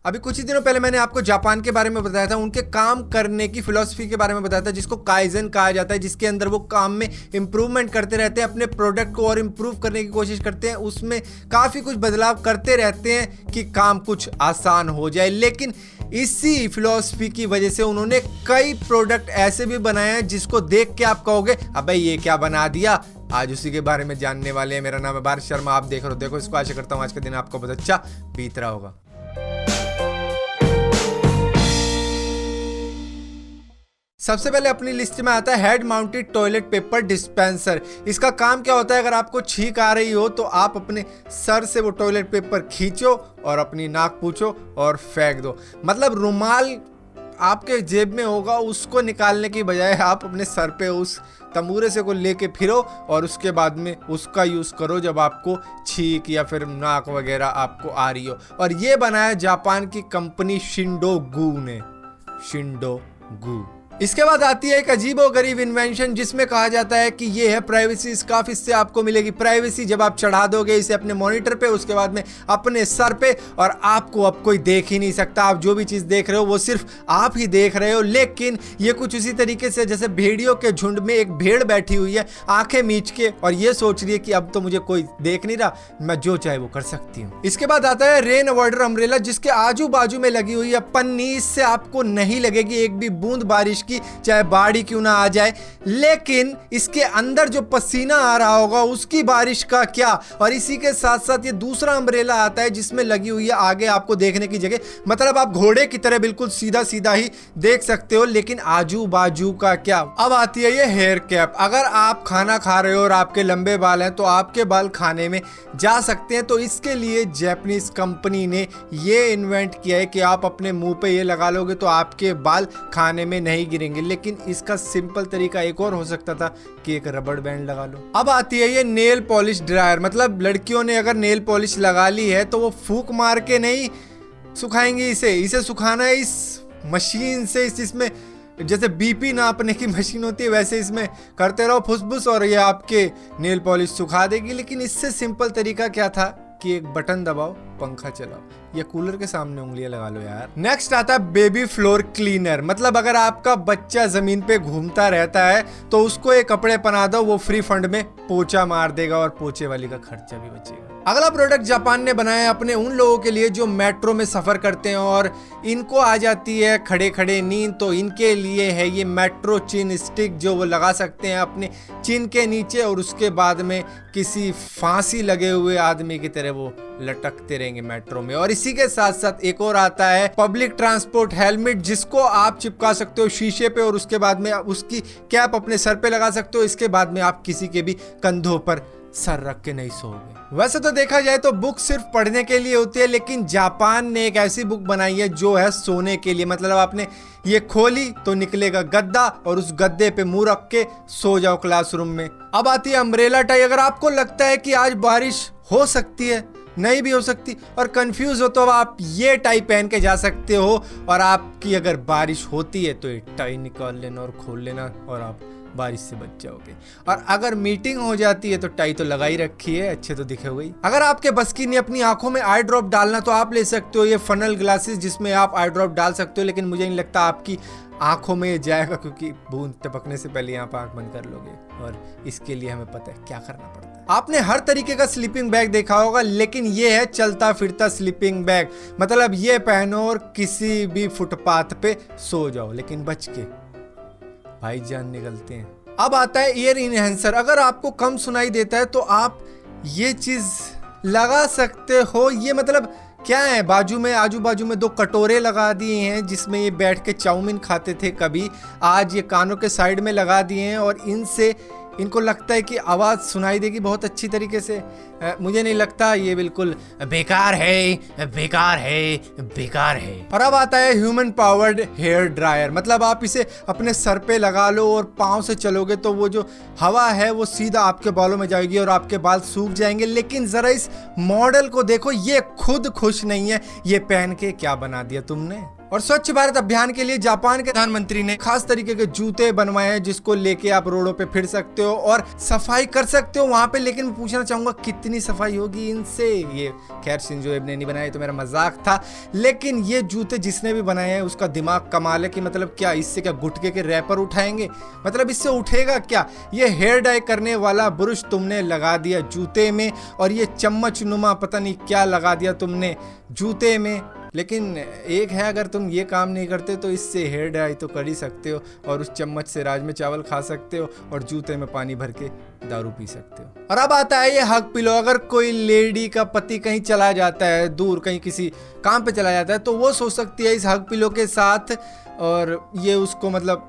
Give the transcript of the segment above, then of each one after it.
अभी कुछ ही दिनों पहले मैंने आपको जापान के बारे में बताया था, उनके काम करने की फिलॉसफी के बारे में बताया था, जिसको काइजन कहा जाता है, जिसके अंदर वो काम में इंप्रूवमेंट करते रहते हैं, अपने प्रोडक्ट को और इम्प्रूव करने की कोशिश करते हैं, उसमें काफ़ी कुछ बदलाव करते रहते हैं कि काम कुछ आसान हो जाए। लेकिन इसी फिलॉसफी की वजह से उन्होंने कई प्रोडक्ट ऐसे भी बनाए हैं जिसको देख के आप कहोगे अबे ये क्या बना दिया। आज उसी के बारे में जानने वाले हैं। मेरा नाम है बारिश शर्मा, आप देख रहे हो देखो इसको। आशा करता हूँ आज का दिन आपको बहुत अच्छा बीत रहा होगा। सबसे पहले अपनी लिस्ट में आता है head mounted toilet paper dispenser. इसका काम क्या होता है, अगर आपको छींक आ रही हो तो आप अपने सर से वो टॉयलेट पेपर खींचो और अपनी नाक पूछो और फेंक दो। मतलब रुमाल आपके जेब में होगा, उसको निकालने की बजाय आप अपने सर पे उस तंबूरे से को लेके फिरो और उसके बाद में उसका यूज़ करो जब आपको छींक या फिर नाक वगैरह आपको आ रही हो। और ये बनाया जापान की कंपनी शिंडोगू ने, शिंडोगू। इसके बाद आती है एक अजीबोगरीब इन्वेंशन जिसमें कहा जाता है कि ये है प्राइवेसी स्कार्फ। इससे आपको मिलेगी प्राइवेसी जब आप चढ़ा दोगे इसे अपने मॉनिटर पे, उसके बाद में अपने सर पे, और आपको अब कोई देख ही नहीं सकता। आप जो भी चीज़ देख रहे हो वो सिर्फ आप ही देख रहे हो। लेकिन ये कुछ उसी तरीके से जैसे भेड़ियों के झुंड में एक भेड़ बैठी हुई है आंखें मीच के, और ये सोच रही है कि अब तो मुझे कोई देख नहीं रहा, मैं जो चाहे वो कर सकती हूँ। इसके बाद आता है रेन अवॉइडर अम्ब्रेला, जिसके आजू बाजू में लगी हुई है पन्नी। इससे आपको नहीं लगेगी एक भी बूंद बारिश की, चाहे बाड़ी क्यों ना आ जाए। लेकिन इसके अंदर जो पसीना आ रहा होगा उसकी बारिश का क्या। और इसी के साथ साथ ये दूसरा अम्ब्रेला आता है जिसमें लगी हुई है आगे आपको देखने की जगह, मतलब आप घोड़े की तरह बिल्कुल सीधा सीधा ही देख सकते हो, लेकिन आजू बाजू का क्या। अब आती है ये हेयर कैप। अगर आप खाना खा रहे हो और आपके लंबे बाल हैं तो आपके बाल खाने में जा सकते हैं, तो इसके लिए जापानीज कंपनी ने ये इन्वेंट किया है कि आप अपने मुंह पे ये लगा लोगे तो आपके बाल खाने में नहीं गिरेंगे। लेकिन इसका सिंपल तरीका एक और हो सकता था कि एक रबड़ बैंड लगा लो। अब आती है ये नेल पॉलिश ड्रायर। मतलब लड़कियों ने अगर नेल पॉलिश लगा ली है तो वो फूंक मार के नहीं सुखाएंगे, इसे सुखाना है इस मशीन से। इसमें जैसे बीपी नापने की मशीन होती है वैसे इसमें करते रहो फुसफुस और ये आपके नेल पॉलिश सुखा देगी। लेकिन इससे सिंपल तरीका क्या था कि एक बटन दबाओ, पंखा चलाओ, या कूलर के सामने उंगलियां लगा लो यार। नेक्स्ट आता है बेबी फ्लोर क्लीनर। मतलब अगर आपका बच्चा जमीन पे घूमता रहता है तो उसको एक कपड़े पहना दो, वो फ्री फंड में पोछा मार देगा और पोछे वाली का खर्चा भी बचेगा। अगला प्रोडक्ट जापान ने बनाया है अपने उन लोगों के लिए जो मेट्रो में सफर करते हैं और इनको आ जाती है खड़े खड़े नींद, तो इनके लिए है ये मेट्रो चिन स्टिक, जो वो लगा सकते हैं अपने चिन के नीचे और उसके बाद में किसी फांसी लगे हुए आदमी की तरह वो लटकते रहेंगे मेट्रो में। और इसी के साथ साथ एक और आता है पब्लिक ट्रांसपोर्ट हेलमेट, जिसको आप चिपका सकते हो शीशे पे और उसके बाद में उसकी कैप अपने सर पे लगा सकते हो। इसके बाद में आप किसी के भी कंधों पर सर रख के नहीं सोओगे। वैसे तो देखा जाए तो बुक सिर्फ पढ़ने के लिए होती है, लेकिन जापान ने एक ऐसी बुक बनाई है जो है सोने के लिए। मतलब आपने ये खोली तो निकलेगा गद्दा और उस गद्दे पे मुंह रख के सो जाओ क्लासरूम में। अब आती है अम्ब्रेला टाई। अगर आपको लगता है कि आज बारिश हो सकती है, नहीं भी हो सकती, और कंफ्यूज हो तो आप ये टाई पहन के जा सकते हो, और आपकी अगर बारिश होती है तो ये टाई निकाल लेना और खोल लेना और आप बारिश से बच जाओगे। और अगर मीटिंग हो जाती है तो टाई तो लगा ही रखी है, अच्छे तो दिखे हुए। अगर आपके बस की नहीं अपनी आंखों में आई ड्रॉप डालना तो आप ले सकते हो ये फनल ग्लासेस, जिसमें आप आई ड्रॉप डाल सकते हो। लेकिन मुझे नहीं लगता आपकी आंखों में ये जाएगा, क्योंकि बूंद टपकने से पहले यहाँ पर आंख बंद कर लोगे, और इसके लिए हमें पता है क्या करना पड़ता है। आपने हर तरीके का स्लीपिंग बैग देखा होगा, लेकिन ये है चलता फिरता स्लीपिंग बैग। मतलब ये पहनो और किसी भी फुटपाथ पे सो जाओ, लेकिन बच के, भाईजान निकलते हैं। अब आता है ईयर इनहेंसर। अगर आपको कम सुनाई देता है तो आप ये चीज लगा सकते हो। ये मतलब क्या है, बाजू में आजू बाजू में 2 कटोरे लगा दिए हैं जिसमें ये बैठ के चाउमीन खाते थे कभी, आज ये कानों के साइड में लगा दिए हैं और इनसे इनको लगता है कि आवाज़ सुनाई देगी बहुत अच्छी तरीके से। मुझे नहीं लगता, ये बिल्कुल बेकार है, बेकार है, बेकार है। और अब आता है ह्यूमन पावर्ड हेयर ड्रायर। मतलब आप इसे अपने सर पे लगा लो और पाँव से चलोगे तो वो जो हवा है वो सीधा आपके बालों में जाएगी और आपके बाल सूख जाएंगे। लेकिन ज़रा इस मॉडल को देखो, ये खुद खुश नहीं है। ये पहन के क्या बना दिया तुमने, और स्वच्छ भारत अभियान के लिए जापान के प्रधानमंत्री ने खास तरीके के जूते बनवाए हैं जिसको लेके आप रोडों पे फिर सकते हो और सफाई कर सकते हो वहां पे। लेकिन मैं पूछना चाहूंगा कितनी सफाई होगी इनसे। ये खैर शिंजो एबे ने नहीं बनाया, तो मेरा मजाक था। लेकिन ये जूते जिसने भी बनाए हैं उसका दिमाग कमाल है कि मतलब क्या इससे क्या गुटके के रैपर उठाएंगे, मतलब इससे उठेगा क्या। ये हेयर डाई करने वाला ब्रश तुमने लगा दिया जूते में और ये चम्मच नुमा पता नहीं क्या लगा दिया तुमने जूते में। लेकिन एक है, अगर तुम ये काम नहीं करते तो इससे हेयर डाई तो कर ही सकते हो और उस चम्मच से राजमे चावल खा सकते हो और जूते में पानी भर के दारू पी सकते हो। और अब आता है ये हग पिलो। अगर कोई लेडी का पति कहीं चला जाता है दूर, कहीं किसी काम पे चला जाता है, तो वो सो सकती है इस हग पिलो के साथ और ये उसको मतलब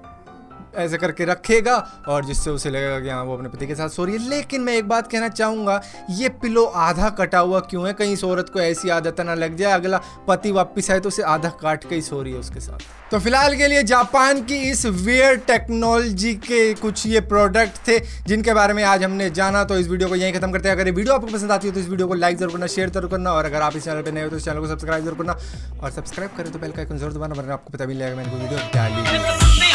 ऐसे करके रखेगा और जिससे उसे लगेगा कि हाँ वो अपने पति के साथ सो रही है। लेकिन मैं एक बात कहना चाहूँगा, ये पिलो आधा कटा हुआ क्यों है? कहीं इस औरत को ऐसी आदत ना लग जाए अगला पति वापस आए तो उसे आधा काट के ही सो रही है उसके साथ। तो फिलहाल के लिए जापान की इस वियर टेक्नोलॉजी के कुछ ये प्रोडक्ट थे जिनके बारे में आज हमने जाना। तो इस वीडियो को यहीं खत्म करते हैं। अगर ये वीडियो आपको पसंद आती है तो इस वीडियो को लाइक जरूर करना, शेयर जरूर करना और अगर आप इस चैनल पर नए हो तो इस चैनल को सब्सक्राइब जरूर करना और सब्सक्राइब करें तो बेल का आइकन जरूर दबाना वरना आपको पता भी नहीं लगेगा मैंने कोई वीडियो डाली।